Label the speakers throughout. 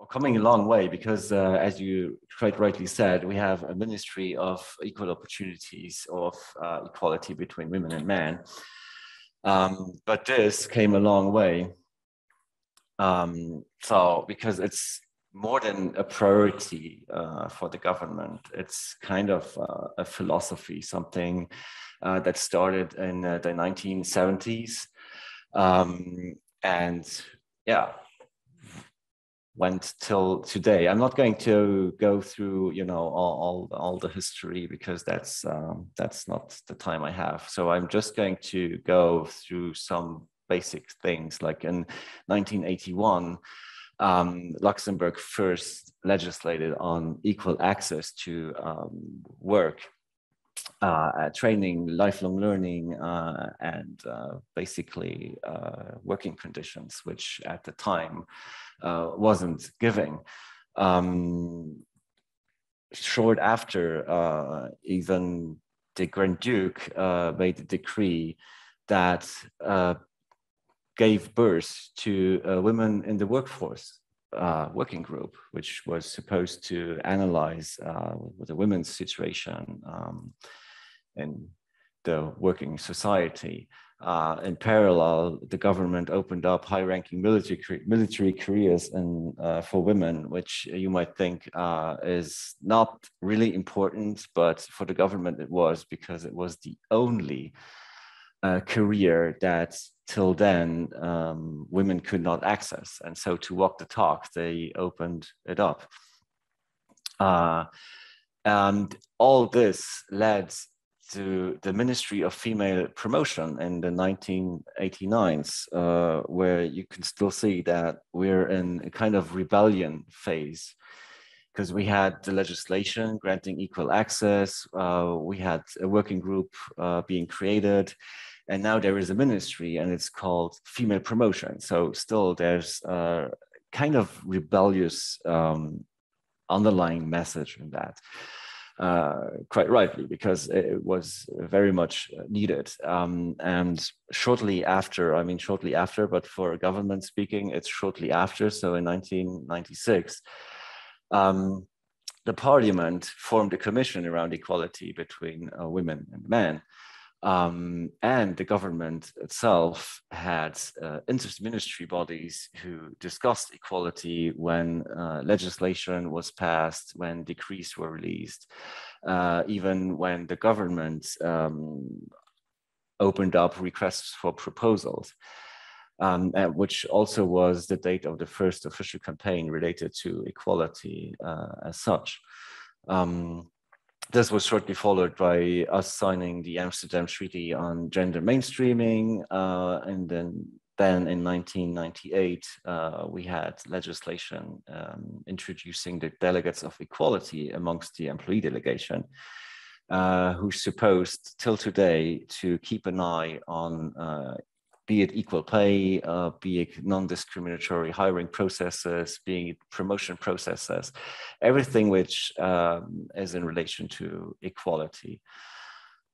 Speaker 1: coming a long way because, as you quite rightly said, we have a Ministry of Equal Opportunities of Equality between women and men. But this came a long way. So because it's more than a priority for the government, it's kind of a philosophy, something that started in the 1970s. And yeah, went till today. I'm not going to go through, all the history because that's not the time I have. So I'm just going to go through some basic things. Like in 1981, Luxembourg first legislated on equal access to work, training, lifelong learning, and basically working conditions, which at the time wasn't giving. Short after, even the Grand Duke made a decree that gave birth to a women in the workforce working group, which was supposed to analyze the women's situation in the working society. In parallel, the government opened up high-ranking military careers for women, which you might think is not really important, but for the government it was, because it was the only career that till then women could not access. And so to walk the talk, they opened it up. And all this led to the Ministry of Female Promotion in the 1989s, where you can still see that we're in a kind of rebellion phase, because we had the legislation granting equal access, we had a working group being created, and now there is a ministry and it's called Female Promotion. So still there's a kind of rebellious underlying message in that. Quite rightly, because it was very much needed. And shortly after, but for government speaking, it's shortly after. So in 1996, the parliament formed a commission around equality between women and men. And the government itself had inter-ministry bodies who discussed equality when legislation was passed, when decrees were released, even when the government opened up requests for proposals, which also was the date of the first official campaign related to equality as such. This was shortly followed by us signing the Amsterdam Treaty on Gender Mainstreaming, and then in 1998, we had legislation introducing the delegates of equality amongst the employee delegation, who's supposed till today to keep an eye on be it equal pay, be it non-discriminatory hiring processes, be it promotion processes, everything which is in relation to equality.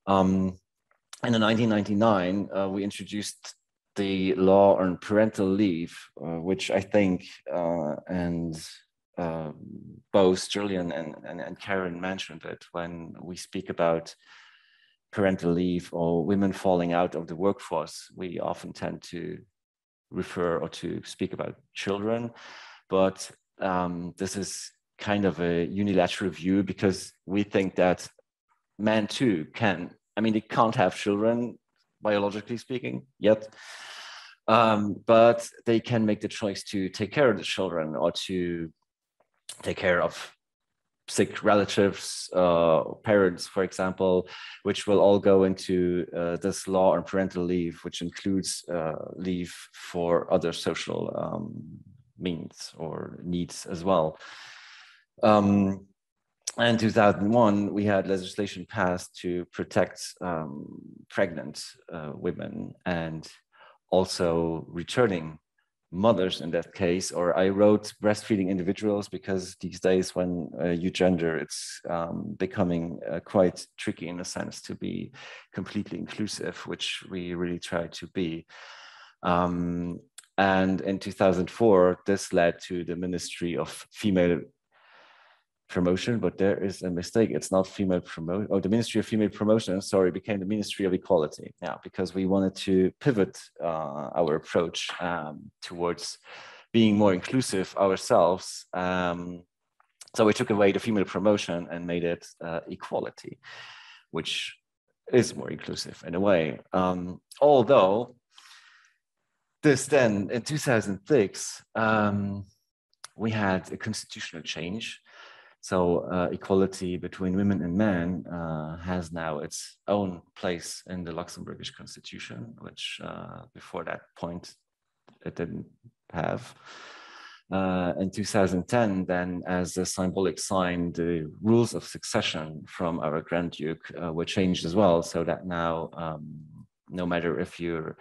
Speaker 1: In 1999, we introduced the law on parental leave, which I think, both Julian and Karen mentioned it when we speak about parental leave or women falling out of the workforce. We often tend to refer or to speak about children, but this is kind of a unilateral view, because we think that men too they can't have children, biologically speaking, yet, but they can make the choice to take care of the children or to take care of sick relatives, parents, for example, which will all go into this law on parental leave, which includes leave for other social means or needs as well. In 2001, we had legislation passed to protect pregnant women and also returning mothers in that case, or I wrote breastfeeding individuals because these days when you gender, it's becoming quite tricky in a sense to be completely inclusive, which we really try to be. And in 2004, this led to the Ministry of Female Promotion, but there is a mistake. It's not female promotion. Oh, the Ministry of Female Promotion, sorry, became the Ministry of Equality. Yeah, because we wanted to pivot our approach towards being more inclusive ourselves. So we took away the female promotion and made it equality, which is more inclusive in a way. Although this then, in 2006, we had a constitutional change. So equality between women and men has now its own place in the Luxembourgish constitution, which before that point it didn't have. In 2010, then, as a symbolic sign, the rules of succession from our Grand Duke were changed as well, so that now, no matter if you're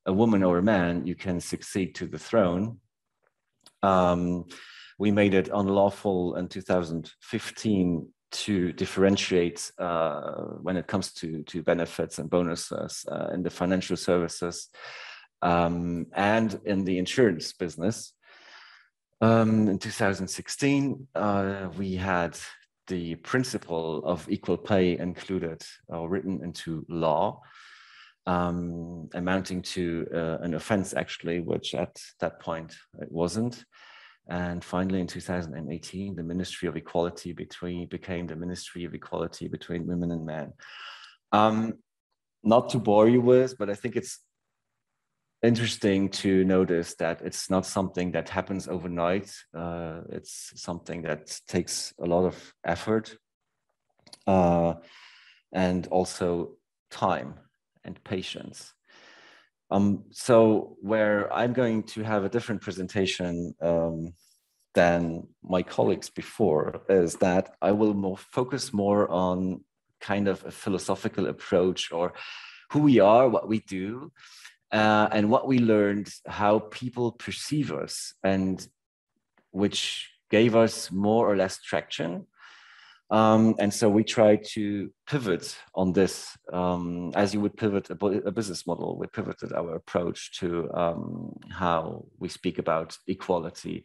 Speaker 1: a woman or a man, you can succeed to the throne. We made it unlawful in 2015 to differentiate when it comes to benefits and bonuses in the financial services and in the insurance business. In 2016, we had the principle of equal pay included or written into law, amounting to an offense actually, which at that point it wasn't. And finally, in 2018, the Ministry of Equality became the Ministry of Equality between women and men. Not to bore you with, but I think it's interesting to notice that it's not something that happens overnight. It's something that takes a lot of effort and also time and patience. So where I'm going to have a different presentation than my colleagues before is that I will focus more on kind of a philosophical approach, or who we are, what we do, and what we learned, how people perceive us, and which gave us more or less traction. And so we try to pivot on this, as you would pivot a business model. We pivoted our approach to how we speak about equality,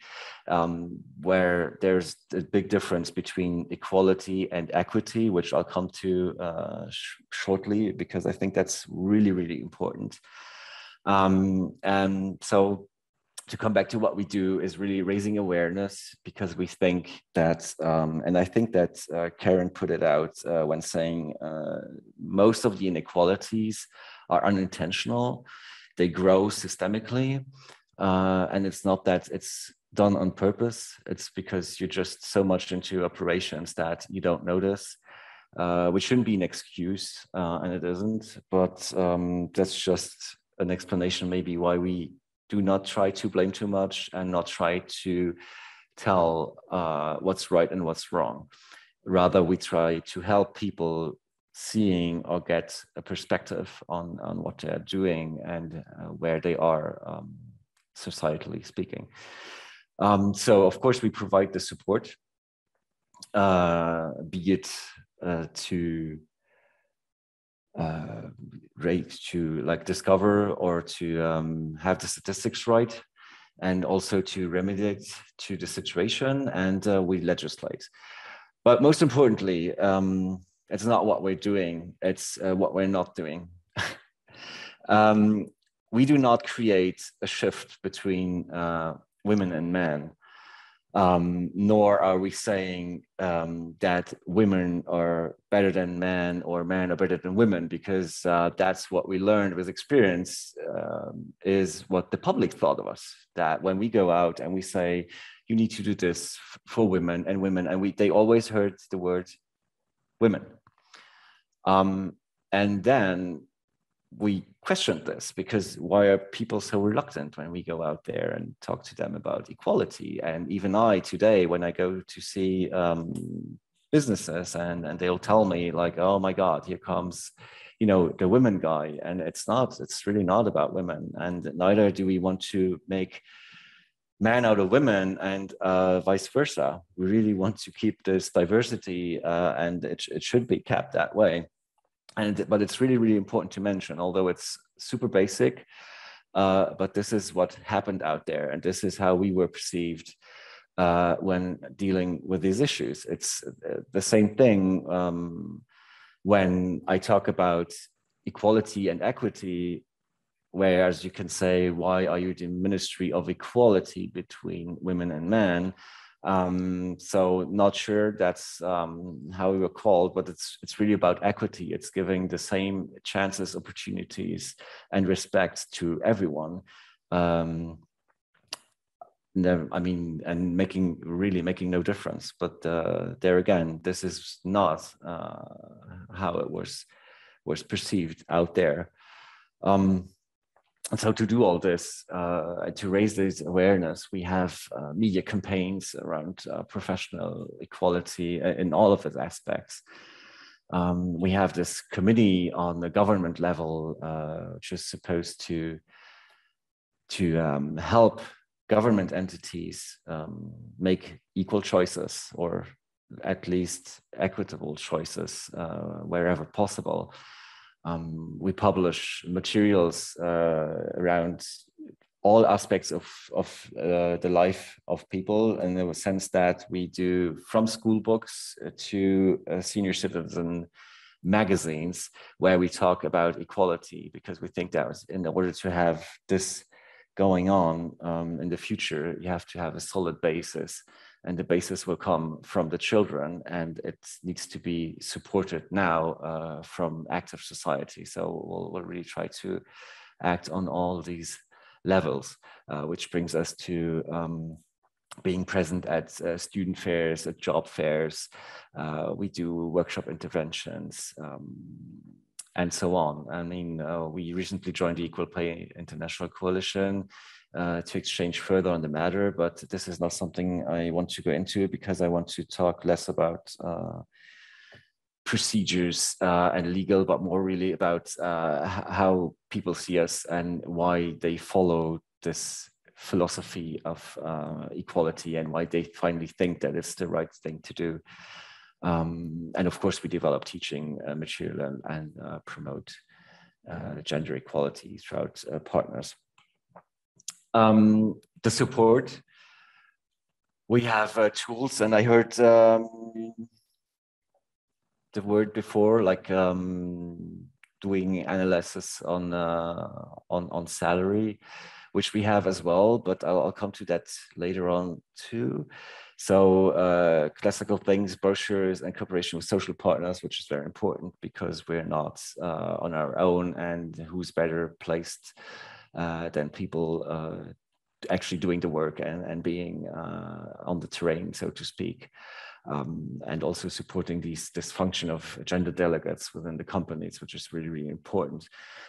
Speaker 1: where there's a big difference between equality and equity, which I'll come to shortly, because I think that's really, really important. And so to come back to what we do is really raising awareness, because we think that, and I think that Karen put it out when saying most of the inequalities are unintentional. They grow systemically, and it's not that it's done on purpose. It's because you're just so much into operations that you don't notice, which shouldn't be an excuse, and it isn't, but that's just an explanation maybe why we do not try to blame too much and not try to tell what's right and what's wrong. Rather, we try to help people seeing or get a perspective on what they're doing and where they are, societally speaking. So, of course, we provide the support, be it to like discover or to have the statistics right, and also to remediate to the situation, and we legislate. But most importantly, it's not what we're doing, it's what we're not doing. We do not create a shift between women and men. Nor are we saying that women are better than men or men are better than women, because that's what we learned with experience, is what the public thought of us. That when we go out and we say, you need to do this for women, and they always heard the word women. And then we questioned this, because why are people so reluctant when we go out there and talk to them about equality? And even I today, when I go to see businesses and they'll tell me like, oh my God, here comes, you know, the women guy. And it's really not about women. And neither do we want to make men out of women and vice versa. We really want to keep this diversity and it should be kept that way. But it's really, really important to mention, although it's super basic, but this is what happened out there, and this is how we were perceived when dealing with these issues. It's the same thing when I talk about equality and equity, whereas you can say, why are you the Ministry of Equality between women and men? So not sure that's how we were called, but it's really about equity. It's giving the same chances, opportunities, and respect to everyone. And making no difference. But there again, this is not how it was perceived out there. And so to do all this, to raise this awareness, we have media campaigns around professional equality in all of its aspects. We have this committee on the government level, which is supposed to help government entities make equal choices, or at least equitable choices wherever possible. We publish materials around all aspects of the life of people, in the sense that we do from school books to senior citizen magazines, where we talk about equality, because we think that in order to have this going on in the future, you have to have a solid basis, and the basis will come from the children, and it needs to be supported now from active society. So we'll really try to act on all these levels, which brings us to being present at student fairs, at job fairs. We do workshop interventions, and so on. I mean, we recently joined the Equal Pay International Coalition to exchange further on the matter, but this is not something I want to go into, because I want to talk less about procedures and legal, but more really about how people see us and why they follow this philosophy of equality, and why they finally think that it's the right thing to do. And of course, we develop teaching material and promote gender equality throughout partners. The support, we have tools, and I heard the word before, like doing analysis on salary, which we have as well, but I'll come to that later on too. So classical things, brochures, and cooperation with social partners, which is very important, because we're not on our own, and who's better placed than people actually doing the work and being on the terrain, so to speak. And also supporting this function of gender delegates within the companies, which is really, really important.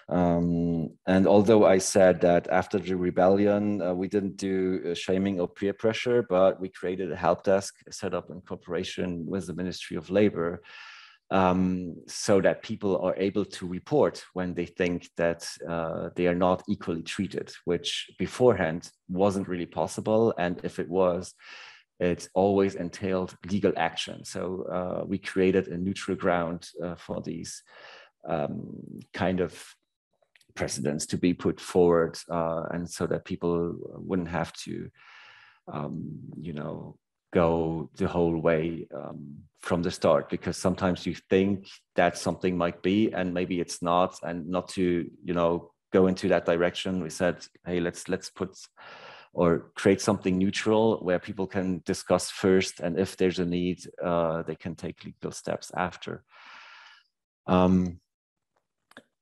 Speaker 1: And although I said that after the rebellion, we didn't do shaming or peer pressure, but we created a help desk set up in cooperation with the Ministry of Labor, so that people are able to report when they think that they are not equally treated, which beforehand wasn't really possible. And if it was, it always entailed legal action. So we created a neutral ground for these kind of precedents to be put forward, and so that people wouldn't have to, go the whole way from the start, because sometimes you think that something might be, and maybe it's not, and not to, go into that direction. We said, hey, let's put or create something neutral where people can discuss first, and if there's a need, they can take legal steps after.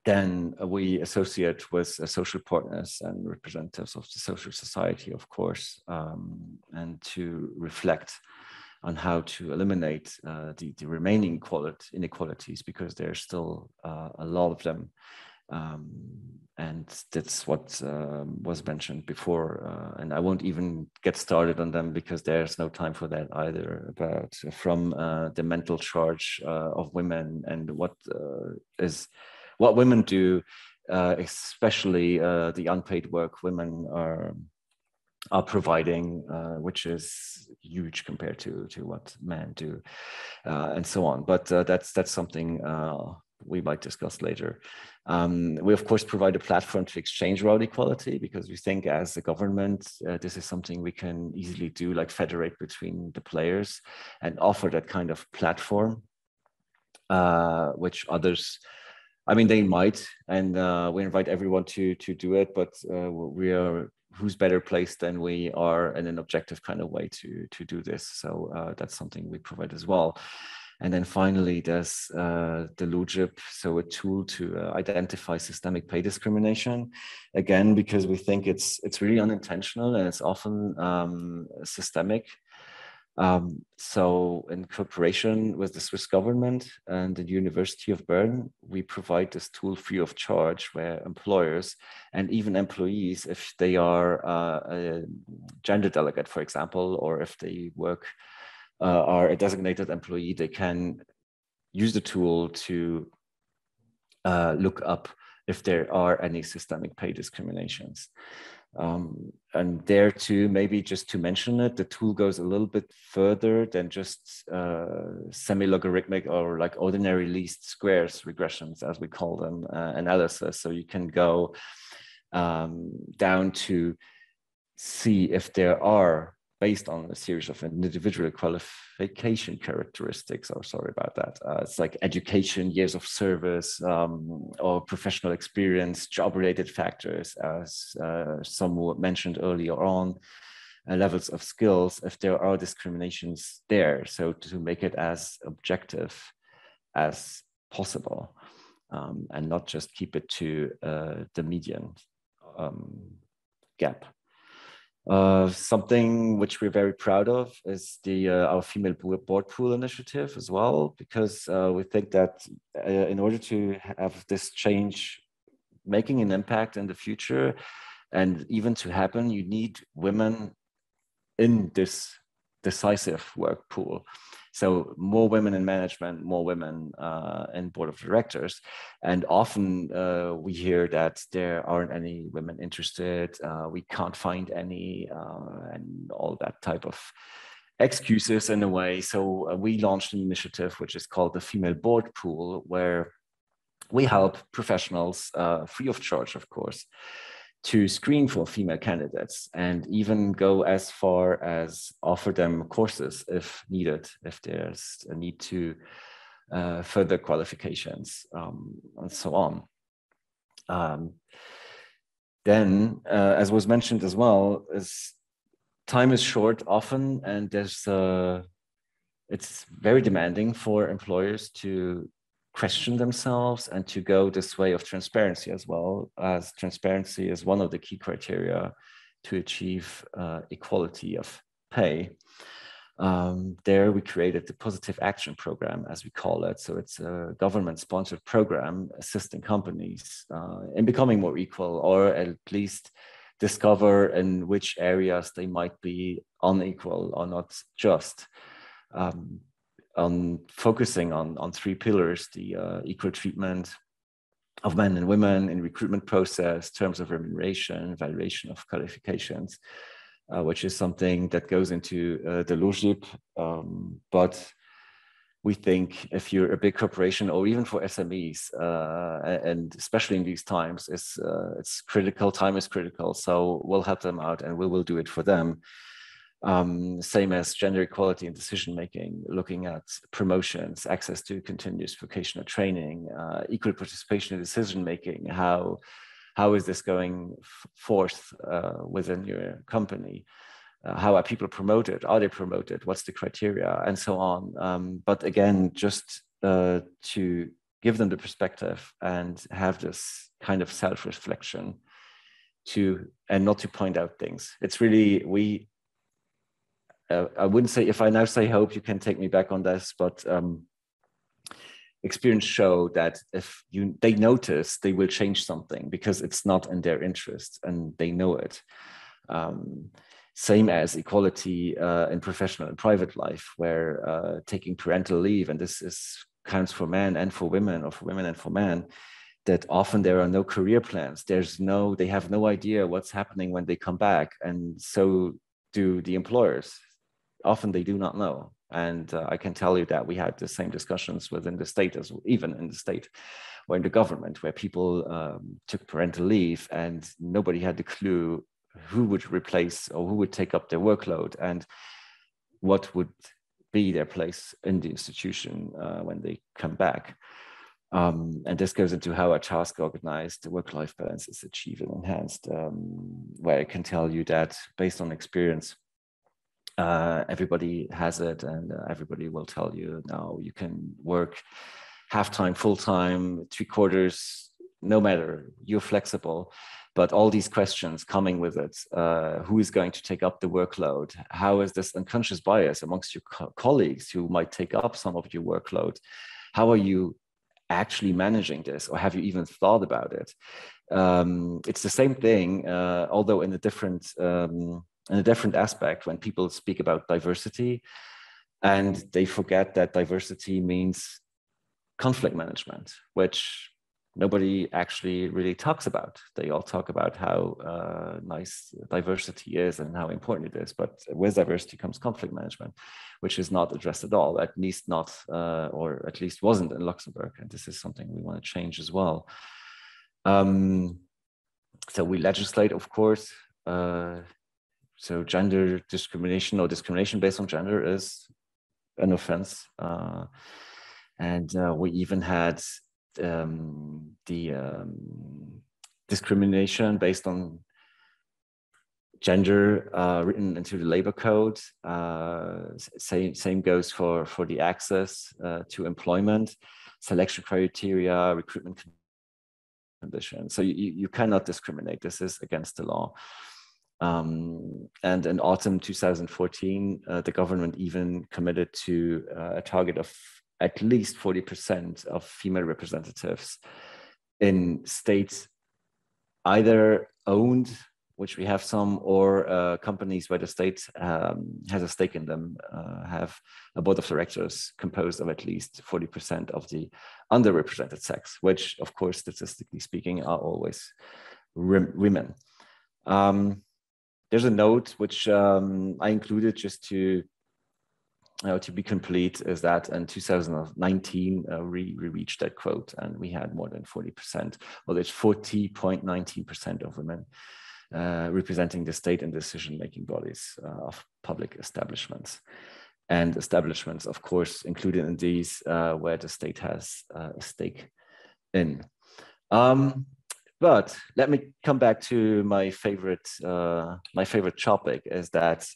Speaker 1: Then we associate with social partners and representatives of the social society, of course, and to reflect on how to eliminate the remaining inequalities, because there's still a lot of them. And that's what was mentioned before, and I won't even get started on them, because there's no time for that either, about from the mental charge of women, and what women do, especially the unpaid work women are providing, which is huge compared to what men do, and so on. But that's something we might discuss later. We, of course, provide a platform to exchange route equality, because we think as a government, this is something we can easily do, like federate between the players and offer that kind of platform, which others, I mean, they might, and we invite everyone to do it, but who's better placed than we are in an objective kind of way to do this. So that's something we provide as well. And then finally, there's the LUJIP, so a tool to identify systemic pay discrimination. Again, because we think it's really unintentional and it's often systemic. So in cooperation with the Swiss government and the University of Bern, we provide this tool free of charge, where employers and even employees, if they are a gender delegate, for example, or if they are a designated employee, they can use the tool to look up if there are any systemic pay discriminations. And there too, maybe just to mention it, the tool goes a little bit further than just semi-logarithmic or like ordinary least squares regressions, as we call them, analysis. So you can go down to see if there are, based on a series of individual qualification characteristics, or sorry about that. It's like education, years of service, or professional experience, job-related factors, as some mentioned earlier on, levels of skills, if there are discriminations there. So to make it as objective as possible, and not just keep it to the median gap. Something which we're very proud of is our female board pool initiative as well, because we think that in order to have this change making an impact in the future, and even to happen, you need women in this decisive work pool. So more women in management, more women in board of directors. And often we hear that there aren't any women interested, we can't find any, and all that type of excuses in a way. So we launched an initiative which is called the Female Board Pool, where we help professionals, free of charge, of course, to screen for female candidates, and even go as far as offer them courses if needed, if there's a need to further qualifications, and so on. Then, as was mentioned as well, time is short often, and it's very demanding for employers to question themselves and to go this way of transparency, as well, as transparency is one of the key criteria to achieve equality of pay. There we created the Positive Action Program, as we call it. So it's a government-sponsored program assisting companies in becoming more equal, or at least discover in which areas they might be unequal or not just. On focusing on three pillars: the equal treatment of men and women in recruitment process, terms of remuneration, valuation of qualifications, which is something that goes into the LUJIP. But we think if you're a big corporation, or even for SMEs, and especially in these times, it's critical, time is critical. So we'll help them out, and we will do it for them. Same as gender equality in decision-making, looking at promotions, access to continuous vocational training, equal participation in decision-making. How is this going forth within your company? How are people promoted? Are they promoted? What's the criteria? And so on. But again, just to give them the perspective and have this kind of self-reflection and not to point out things. It's really, I wouldn't say, if I now say hope, you can take me back on this, but experience show that if they notice, they will change something because it's not in their interest and they know it. Same as equality in professional and private life, where taking parental leave, and this counts for men and for women, or for women and for men, that often there are no career plans. They have no idea what's happening when they come back, and so do the employers. Often they do not know. And I can tell you that we had the same discussions within the state, as even in the state or in the government, where people took parental leave and nobody had the clue who would replace or who would take up their workload and what would be their place in the institution when they come back. And this goes into how a task organized, the work-life balance is achieved and enhanced, where I can tell you that based on experience, everybody has it, and everybody will tell you now you can work half-time, full-time, 3/4, no matter, you're flexible. But all these questions coming with it, who is going to take up the workload? How is this unconscious bias amongst your colleagues who might take up some of your workload? How are you actually managing this, or have you even thought about it? It's the same thing, although in a different aspect, when people speak about diversity, and they forget that diversity means conflict management, which nobody actually really talks about. They all talk about how nice diversity is and how important it is, but with diversity comes conflict management, which is not addressed at all, at least not, or at least wasn't in Luxembourg. And this is something we want to change as well. So we legislate, of course. So gender discrimination or discrimination based on gender is an offense. And we even had discrimination based on gender written into the labor code. Same goes for the access to employment, selection criteria, recruitment conditions. So you cannot discriminate. This is against the law. And in autumn 2014, the government even committed to a target of at least 40% of female representatives in states either owned, which we have some, or companies where the state has a stake in them, have a board of directors composed of at least 40% of the underrepresented sex, which, of course, statistically speaking, are always women. There's a note which I included just to be complete, is that in 2019, we reached that quote and we had more than 40%. Well, it's 40.19% of women representing the state and decision-making bodies of public establishments. And establishments, of course, included in these where the state has a stake in. But let me come back to my favorite topic, is that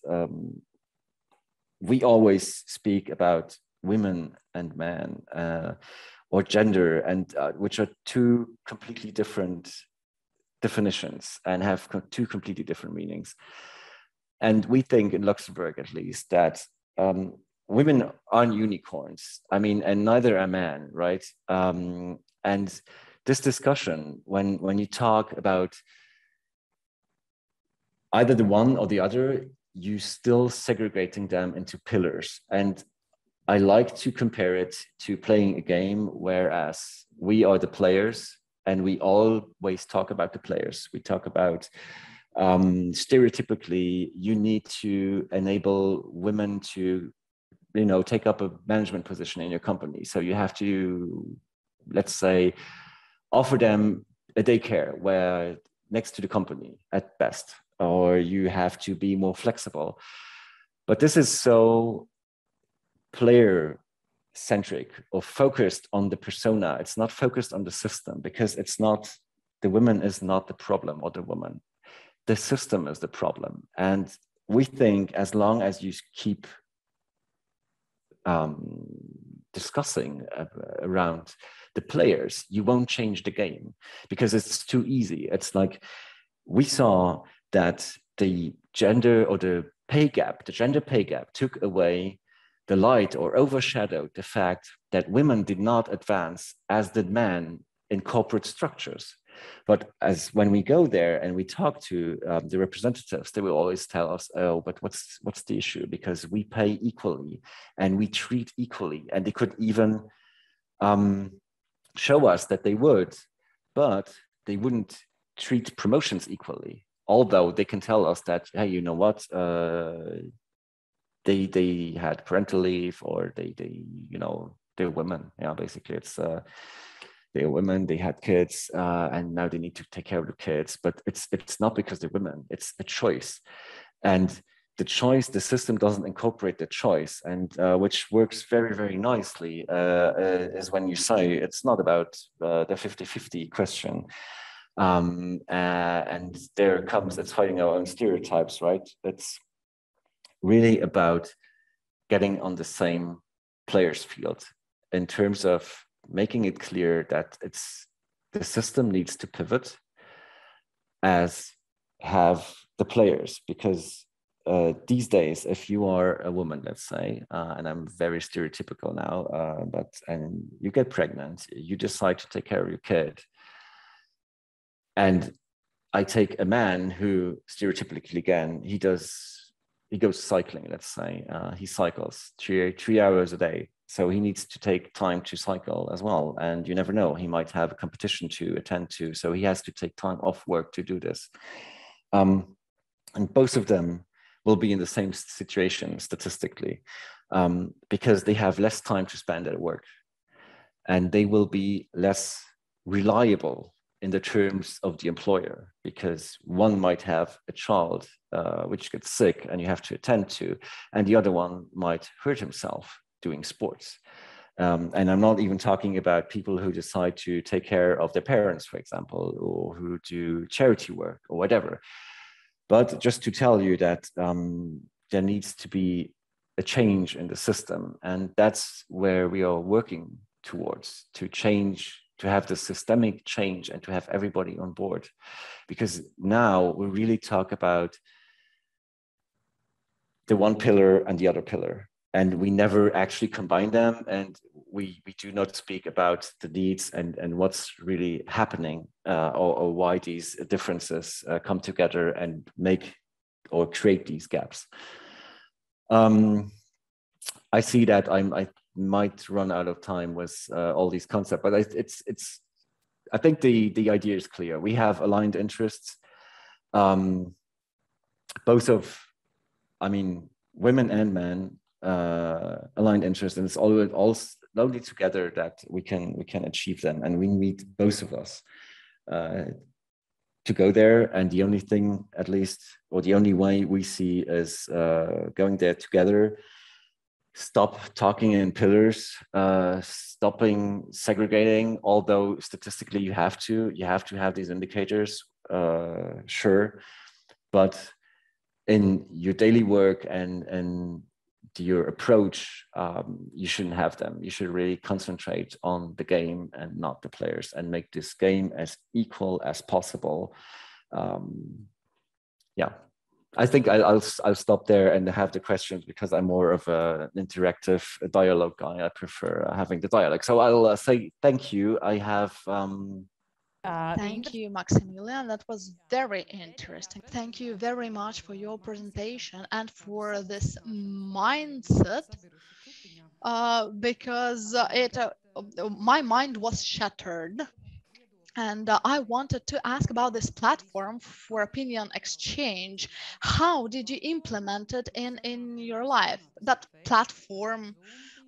Speaker 1: we always speak about women and men or gender, and which are two completely different definitions and have two completely different meanings. And we think in Luxembourg, at least, that women aren't unicorns. I mean, and neither are men, right? And this discussion, when you talk about either the one or the other, you still segregating them into pillars. And I like to compare it to playing a game, whereas we are the players and we always talk about the players. We talk about stereotypically, you need to enable women to, take up a management position in your company. So you have to, let's say, offer them a daycare where next to the company at best, or you have to be more flexible. But this is so player-centric or focused on the persona. It's not focused on the system, because it's not, the woman is not the problem or the woman. The system is the problem. And we think as long as you keep discussing around the players, you won't change the game, because it's too easy. It's like we saw that the gender pay gap took away the light or overshadowed the fact that women did not advance as did men in corporate structures. But as when we go there and we talk to the representatives, they will always tell us, oh, but what's the issue? Because we pay equally and we treat equally. And they could even show us that they would, but they wouldn't treat promotions equally. Although they can tell us that, hey, you know what, they had parental leave, or they they're women. Yeah, basically it's they're women, they had kids, and now they need to take care of the kids. But it's not because they're women, it's a choice. And the choice, the system doesn't incorporate the choice, and which works very, very nicely is when you say it's not about the 50-50 question. And there comes, it's fighting our own stereotypes, right? It's really about getting on the same players field in terms of making it clear that the system needs to pivot as have the players, because these days, if you are a woman, let's say, and I'm very stereotypical now, and you get pregnant, you decide to take care of your kid, and I take a man who stereotypically, again, he goes cycling, let's say, he cycles three hours a day. So he needs to take time to cycle as well. And you never know, he might have a competition to attend to. So he has to take time off work to do this. And both of them will be in the same situation statistically, because they have less time to spend at work. And they will be less reliable in the terms of the employer, because one might have a child which gets sick and you have to attend to, and the other one might hurt himself doing sports. And I'm not even talking about people who decide to take care of their parents, for example, or who do charity work or whatever. But just to tell you that there needs to be a change in the system. And that's where we are working towards, to change, to have the systemic change and to have everybody on board. Because now we really talk about the one pillar and the other pillar, and we never actually combine them, and we do not speak about the needs and what's really happening, or why these differences come together and make or create these gaps. I see that I might run out of time with all these concepts, but I think the idea is clear. We have aligned interests, both of, I mean, women and men, aligned interests, and it's all only together that we can achieve them, and we need both of us to go there. And the only thing, at least, or the only way we see is going there together. Stop talking in pillars, stopping segregating, although statistically you have to have these indicators, sure, but in your daily work and your approach, you shouldn't have them. You should really concentrate on the game and not the players, and make this game as equal as possible. Yeah, I think I'll stop there and have the questions, because I'm more of an interactive dialogue guy. I prefer having the dialogue. So I'll say thank you. I have...
Speaker 2: Thank you, Maximilian. That was very interesting. Thank you very much for your presentation and for this mindset, because my mind was shattered. And I wanted to ask about this platform for opinion exchange. How did you implement it in your life? That platform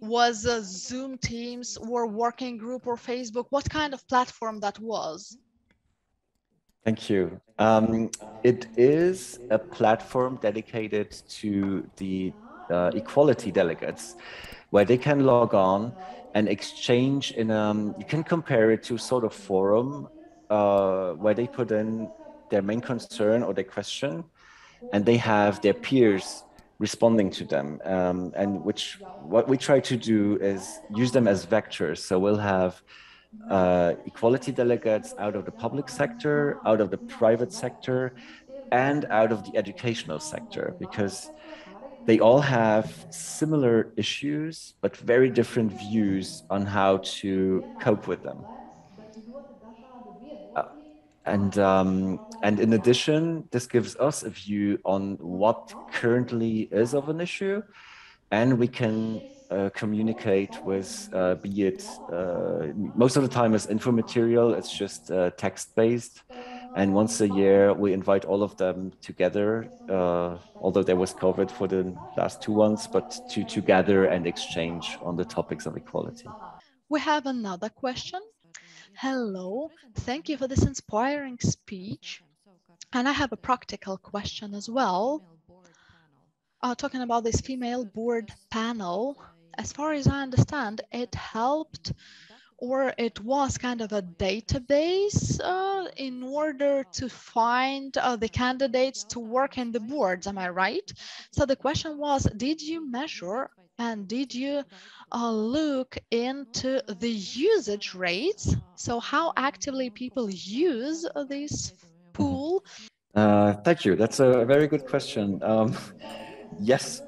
Speaker 2: was a Zoom, Teams, or working group, or Facebook? What kind of platform that was?
Speaker 1: Thank you. It is a platform dedicated to the equality delegates, where they can log on and exchange in, you can compare it to sort of forum, where they put in their main concern or their question, and they have their peers responding to them. And what we try to do is use them as vectors. So we'll have equality delegates out of the public sector, out of the private sector, and out of the educational sector, because they all have similar issues, but very different views on how to cope with them. Uh, and in addition, this gives us a view on what currently is of an issue, and we can communicate with, be it, most of the time as info material, it's just text-based, And once a year, we invite all of them together, although there was COVID for the last 2 months, but to gather and exchange on the topics of equality.
Speaker 2: We have another question. Hello, thank you for this inspiring speech. And I have a practical question as well. Talking about this female board panel, as far as I understand, it helped, or it was kind of a database in order to find the candidates to work in the boards. Am I right? So the question was, did you measure and did you look into the usage rates? So how actively people use this pool?
Speaker 1: Thank you. That's a very good question. Yes,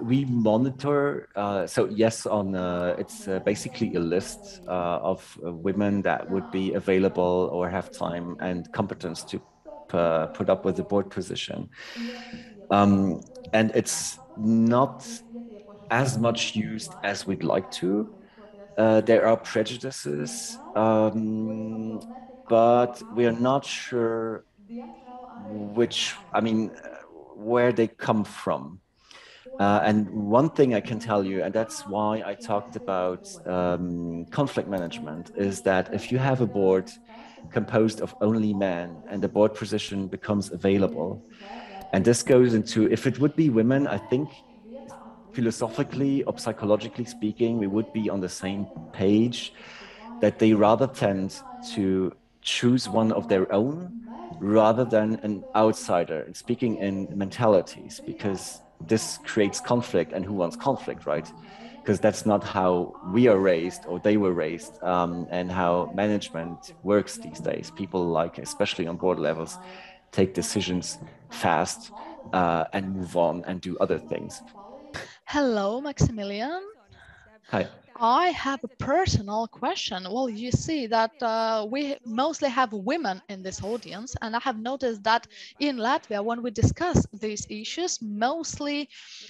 Speaker 1: we monitor. So yes, on it's basically a list of women that would be available or have time and competence to put up with the board position. And it's not as much used as we'd like to. There are prejudices, but we are not sure where they come from. And one thing I can tell you, and that's why I talked about conflict management, is that if you have a board composed of only men and the board position becomes available, and this goes into, if it would be women, I think philosophically or psychologically speaking, we would be on the same page, that they rather tend to choose one of their own rather than an outsider, and speaking in mentalities, because this creates conflict, and who wants conflict, right? Because that's not how we are raised or they were raised, and how management works these days. People, like, especially on board levels, take decisions fast and move on and do other things.
Speaker 2: Hello, Maximilian.
Speaker 1: Hi.
Speaker 2: I have a personal question. Well, you see that we mostly have women in this audience, and I have noticed that in Latvia, when we discuss these issues, mostly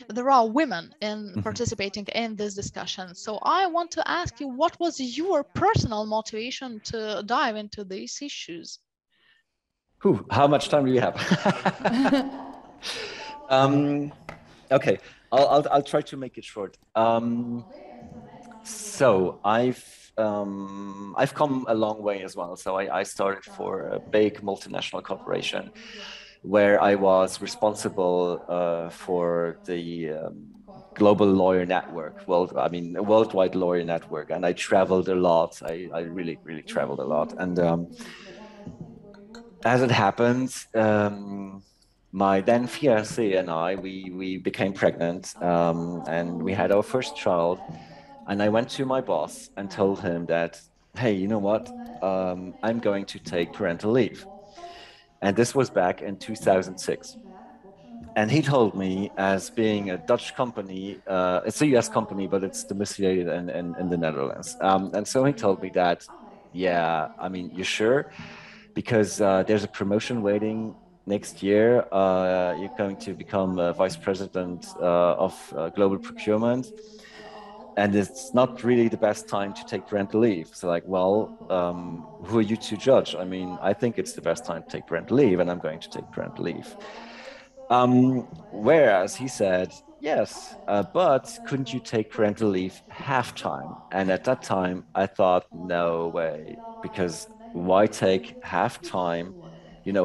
Speaker 2: there are women participating in this discussion. So I want to ask you, what was your personal motivation to dive into these issues?
Speaker 1: How much time do we have? Okay, I'll try to make it short. So I've come a long way as well. So I started for a big multinational corporation where I was responsible for the global lawyer network, a worldwide lawyer network, and I traveled a lot. I really traveled a lot, and as it happened, my then fiancée and I, we became pregnant, and we had our first child. And I went to my boss and told him that, hey, you know what? I'm going to take parental leave. And this was back in 2006. And he told me, as being a Dutch company, it's a US company, but it's domiciliated in the Netherlands. And so he told me that, yeah, I mean, you sure? Because there's a promotion waiting next year. You're going to become vice president of global procurement. And it's not really the best time to take parental leave. So like, well, who are you to judge? I mean, I think it's the best time to take parental leave, and I'm going to take parental leave. Whereas he said, yes, but couldn't you take parental leave half time? And at that time, I thought, no way, because why take half time,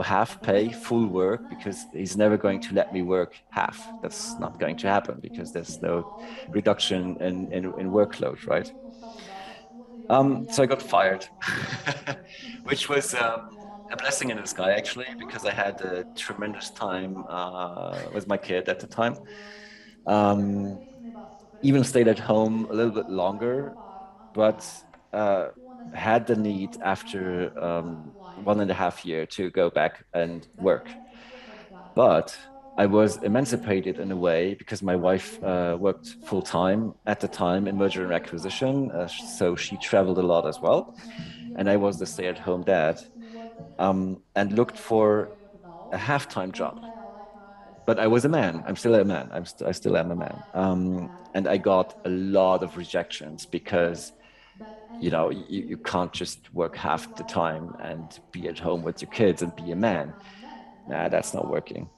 Speaker 1: half pay, full work, because he's never going to let me work half. That's not going to happen because there's no reduction in workload, right? So I got fired, which was a blessing in disguise, actually, because I had a tremendous time with my kid at the time. Even stayed at home a little bit longer, but uh, had the need after 1.5 years to go back and work. But I was emancipated in a way because my wife worked full time at the time in merger and acquisition. So she traveled a lot as well. And I was the stay at home dad, and looked for a half-time job. But I was a man. I'm still a man. I still am a man. And I got a lot of rejections because you know, you can't just work half the time and be at home with your kids and be a man. Nah, that's not working.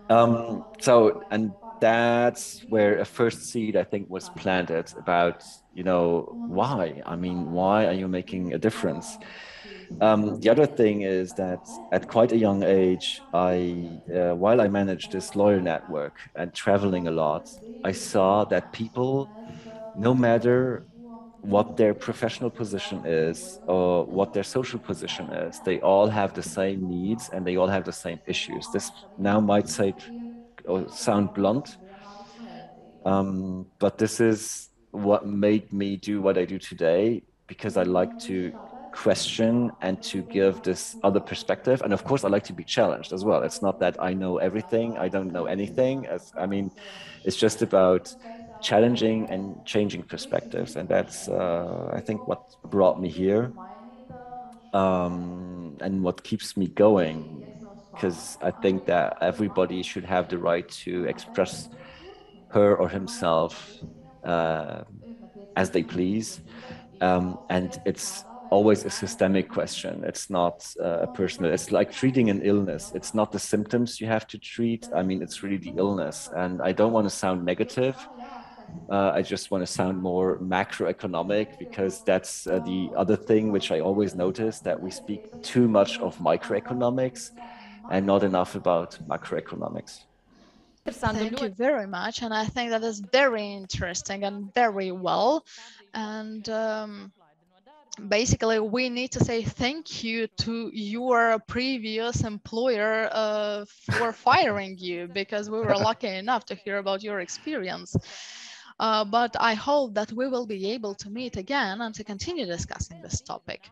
Speaker 1: And that's where a first seed, I think, was planted about, you know, why? I mean, why are you making a difference? The other thing is that at quite a young age, while I managed this lawyer network and traveling a lot, I saw that people, no matter what their professional position is or what their social position is, they all have the same needs and they all have the same issues. This now might say or sound blunt, but this is what made me do what I do today, because I like to question and to give this other perspective. And of course, I like to be challenged as well. It's not that I know everything, I don't know anything. I mean, it's just about challenging and changing perspectives. And that's, I think, what brought me here, and what keeps me going. Because I think that everybody should have the right to express her or himself uh, as they please. And it's always a systemic question. It's not a personal, it's like treating an illness. It's not the symptoms you have to treat. I mean, it's really the illness. And I don't want to sound negative. I just want to sound more macroeconomic, because that's the other thing which I always notice, that we speak too much of microeconomics and not enough about macroeconomics.
Speaker 2: Thank you very much. And I think that is very interesting and very well. And basically, we need to say thank you to your previous employer for firing you, because we were lucky enough to hear about your experience. But I hope that we will be able to meet again and to continue discussing this topic.